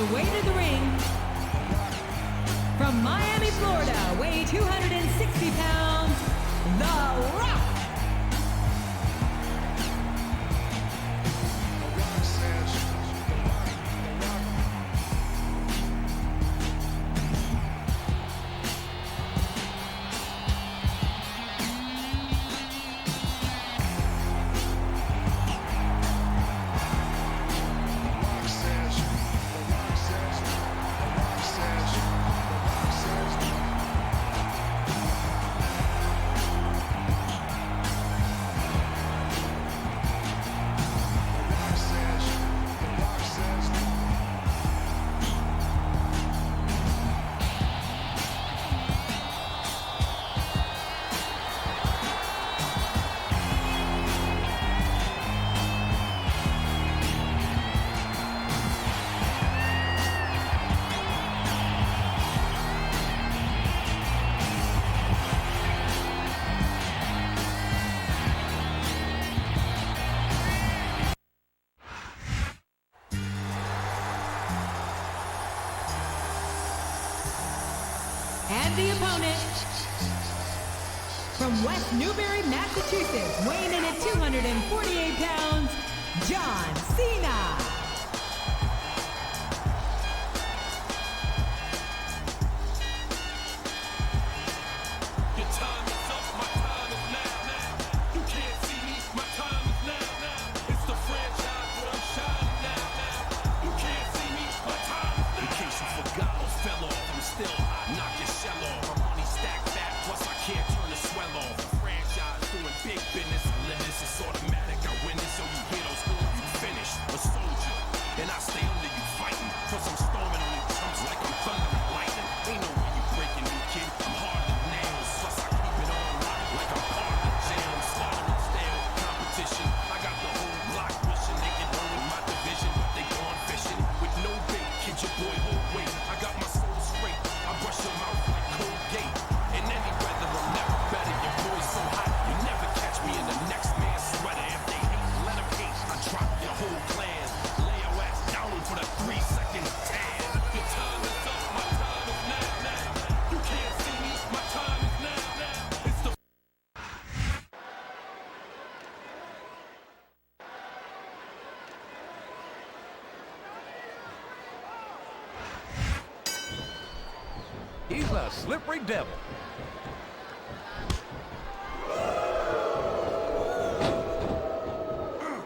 the way to the ring, from Miami, Florida, weighing 260 pounds, The Rock. And the opponent, from West Newbury, Massachusetts, weighing in at 248 pounds, John Cena. He's a slippery devil.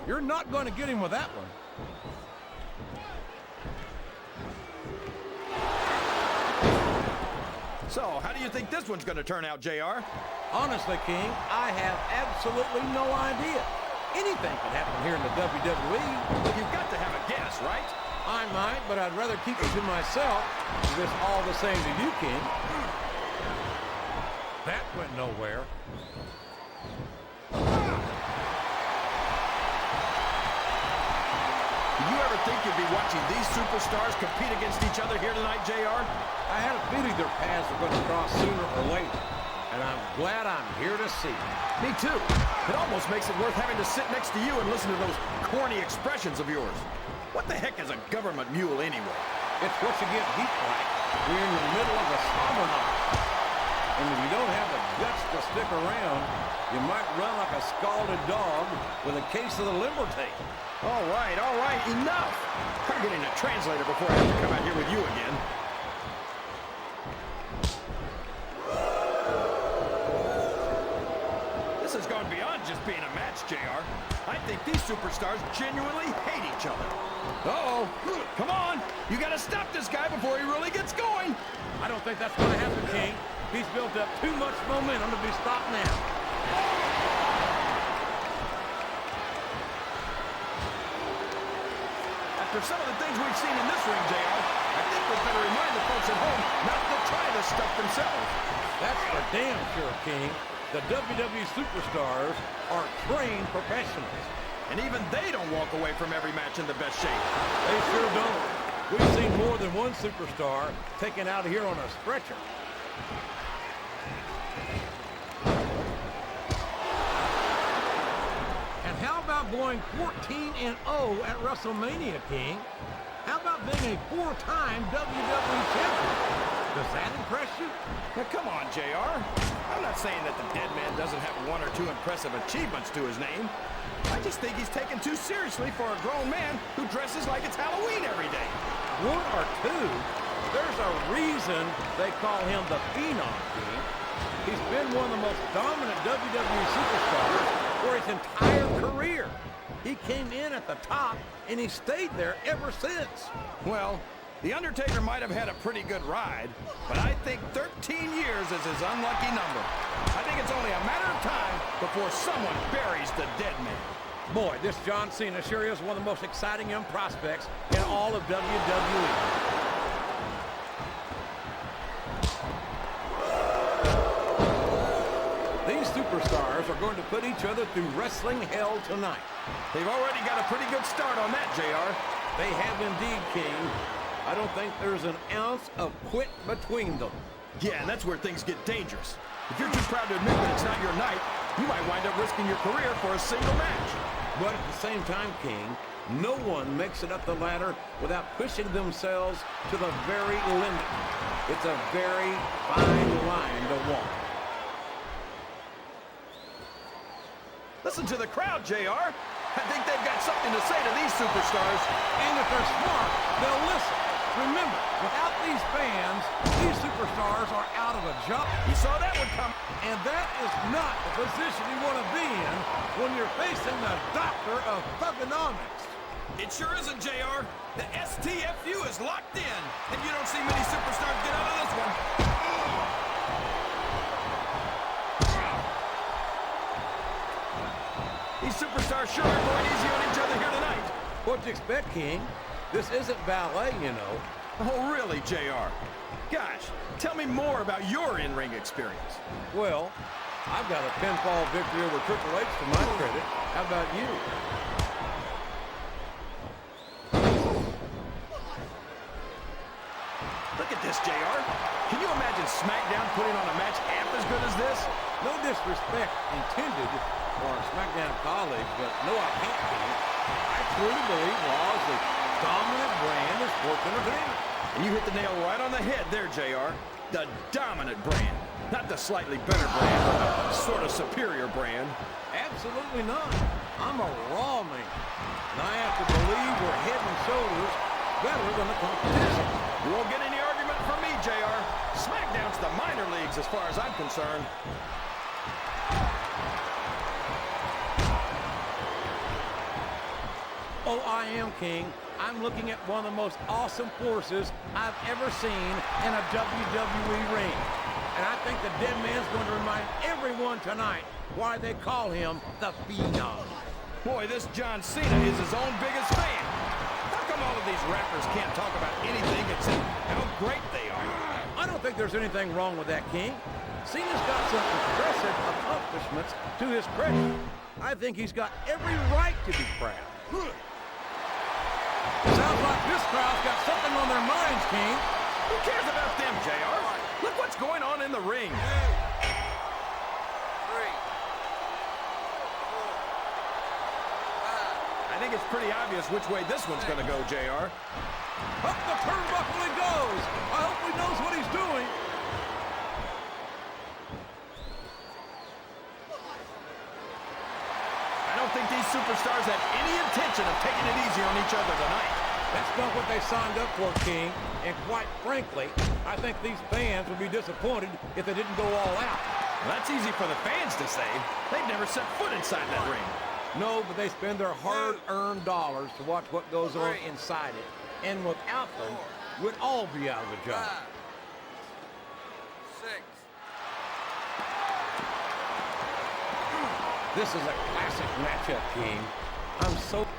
You're not going to get him with that one. So, how do you think this one's going to turn out, JR? Honestly, King, I have absolutely no idea. Anything can happen here in the WWE. But you've got to have a guess, right? I might, but I'd rather keep it to myself. If it's all the same to you, King. That went nowhere. Did you ever think you'd be watching these superstars compete against each other here tonight, JR? I had a feeling their paths were going to cross sooner or later, and I'm glad I'm here to see it. Me too. It almost makes it worth having to sit next to you and listen to those corny expressions of yours. What the heck is a government mule anyway? It's what you get beat like. We're in the middle of a summer night. And if you don't have the guts to stick around, you might run like a scalded dog with a case of the limber tape. All right, enough. I'm getting a translator before I have to come out here with you again. This has gone beyond just being a match, JR. I think these superstars genuinely hate each other. Uh-oh. Come on. You got to stop this guy before he really gets going. I don't think that's going to happen, King. He's built up too much momentum to be stopped now. After some of the things we've seen in this ring, JR, I think we'd better remind the folks at home not to try this stuff themselves. That's for damn sure, King. The WWE superstars are trained professionals. And even they don't walk away from every match in the best shape. They sure don't. We've seen more than one superstar taken out here on a stretcher. And how about going 14-0 at WrestleMania, King? How about being a four-time WWE champion? Does that impress you? Now, come on, JR. I'm not saying that the dead man doesn't have one or two impressive achievements to his name. I just think he's taken too seriously for a grown man who dresses like it's Halloween every day. One or two? There's a reason they call him the Phenom King. He's been one of the most dominant WWE superstars for his entire career. He came in at the top, and he stayed there ever since. Well, The Undertaker might have had a pretty good ride, but I think 13 years is his unlucky number. I think it's only a matter of time before someone buries the dead man. Boy, this John Cena sure is one of the most exciting young prospects in all of WWE. These superstars are going to put each other through wrestling hell tonight. They've already got a pretty good start on that, JR. They have indeed, King. I don't think there's an ounce of quit between them. Yeah, and that's where things get dangerous. If you're too proud to admit that it's not your night, you might wind up risking your career for a single match. But at the same time, King, no one makes it up the ladder without pushing themselves to the very limit. It's a very fine line to walk. Listen to the crowd, JR. I think they've got something to say to these superstars. And if they're smart, they'll listen. Remember, without these fans, these superstars are out of a job. You saw that one come. And that is not the position you want to be in when you're facing the doctor of thugonomics. It sure isn't, JR. The STFU is locked in, and you don't see many superstars get out of this one. These superstars sure are going easy on each other here tonight. What do you expect, King? This isn't ballet, you know. Oh, really, JR? Gosh, tell me more about your in-ring experience. Well, I've got a pinfall victory over Triple H to my credit. How about you? Look at this, JR. Can you imagine Smackdown putting on a match half as good as this? No disrespect intended for our Smackdown colleagues, but no, I can't be. I truly believe Raw is the dominant brand of sports entertainment. And you hit the nail right on the head there, JR. The dominant brand. Not the slightly better brand, or the sort of superior brand. Absolutely not. I'm a Raw man. And I have to believe we're head and shoulders better than the competition. You won't get any argument from me, JR. Smackdown's the minor leagues as far as I'm concerned. Oh, I am, King. I'm looking at one of the most awesome forces I've ever seen in a WWE ring. And I think the dead man's going to remind everyone tonight why they call him the Phenom. Boy, this John Cena is his own biggest fan. How come all of these rappers can't talk about anything except how great they are? I don't think there's anything wrong with that, King. Cena's got some impressive accomplishments to his credit. I think he's got every right to be proud. Sounds like this crowd's got something on their minds, King. Who cares about them, JR? Look what's going on in the ring. 2, 3, 4, 5. I think it's pretty obvious which way this one's going to go, JR. Up the turnbuckle he goes. I hope he knows what he's doing. I don't think these superstars had any intention of taking it easy on each other tonight. That's not what they signed up for, King. And quite frankly, I think these fans would be disappointed if they didn't go all out. Well, that's easy for the fans to say. They've never set foot inside that ring. No, but they spend their hard-earned dollars to watch what goes on inside it. And without them, we'd all be out of a job. 5, 6. This is a classic matchup, King.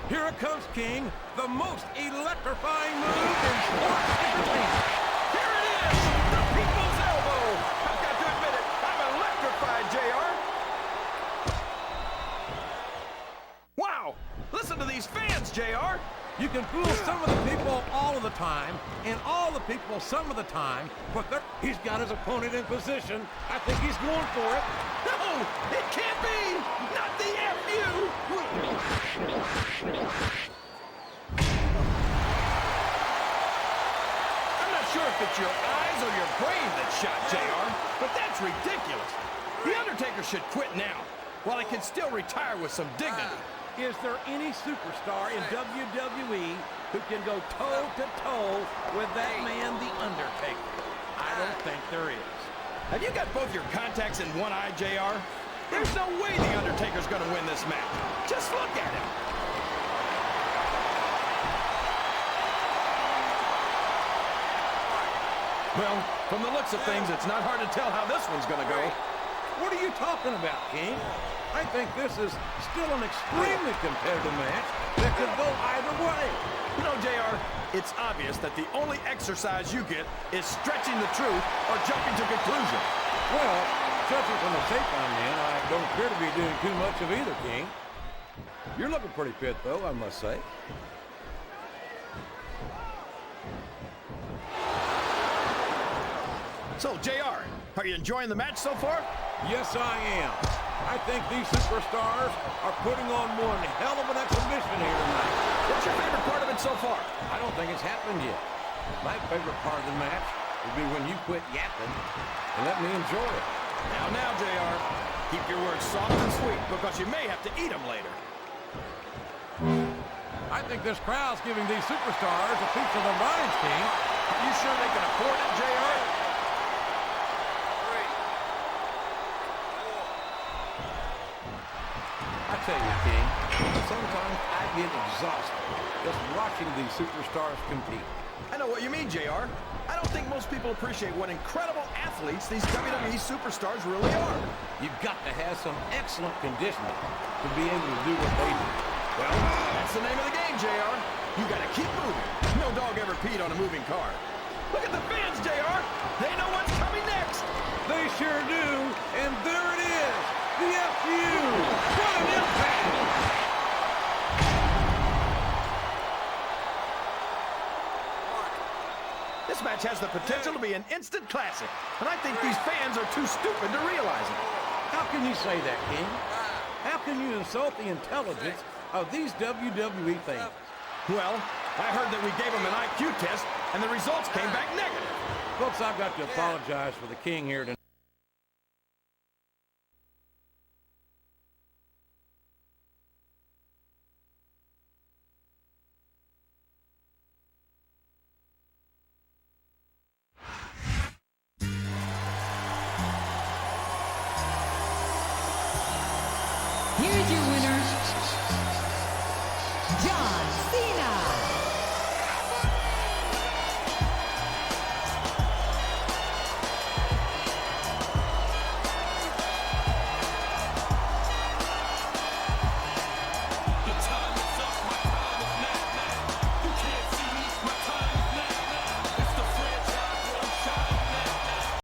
Here it comes, King. The most electrifying move in sports entertainment. Here it is, the people's elbow. I've got to admit it, I'm electrified, JR. Wow, listen to these fans, JR. You can fool some of the people all of the time, and all the people some of the time, but he's got his opponent in position. I think he's going for it. No, it can't be. Not the FU. if it's your eyes or your brain that's shot, JR, but that's ridiculous. The Undertaker should quit now, while he can still retire with some dignity. Is there any superstar in WWE who can go toe-to-toe with that man, The Undertaker? I don't think there is. Have you got both your contacts in one eye, JR? There's no way The Undertaker's gonna win this match. Just look at him. Well, from the looks of things, it's not hard to tell how this one's gonna go. What are you talking about, King? I think this is still an extremely competitive match that could go either way. You know, JR, it's obvious that the only exercise you get is stretching the truth or jumping to conclusions. Well, judging from the tape I'm in, I don't appear to be doing too much of either, King. You're looking pretty fit, though, I must say. So, JR, are you enjoying the match so far? Yes, I am. I think these superstars are putting on one hell of an exhibition here tonight. What's your favorite part of it so far? I don't think it's happened yet. My favorite part of the match would be when you quit yapping and let me enjoy it. Now, JR, keep your words soft and sweet because you may have to eat them later. I think this crowd's giving these superstars a piece of their minds, King. Are you sure they can afford it, JR? I tell you, King, sometimes I get exhausted just watching these superstars compete. I know what you mean, JR. I don't think most people appreciate what incredible athletes these WWE superstars really are. You've got to have some excellent conditioning to be able to do what they do. Well, that's the name of the game, JR. You gotta keep moving. No dog ever peed on a moving car. Look at the fans, JR. They know what's coming next. They sure do, and there it is. The FU! What an impact! This match has the potential to be an instant classic, and I think these fans are too stupid to realize it. How can you say that, King? How can you insult the intelligence of these WWE fans? Well, I heard that we gave them an IQ test, and the results came back negative. Folks, I've got to apologize for the King here tonight. Here's your winner, John Cena.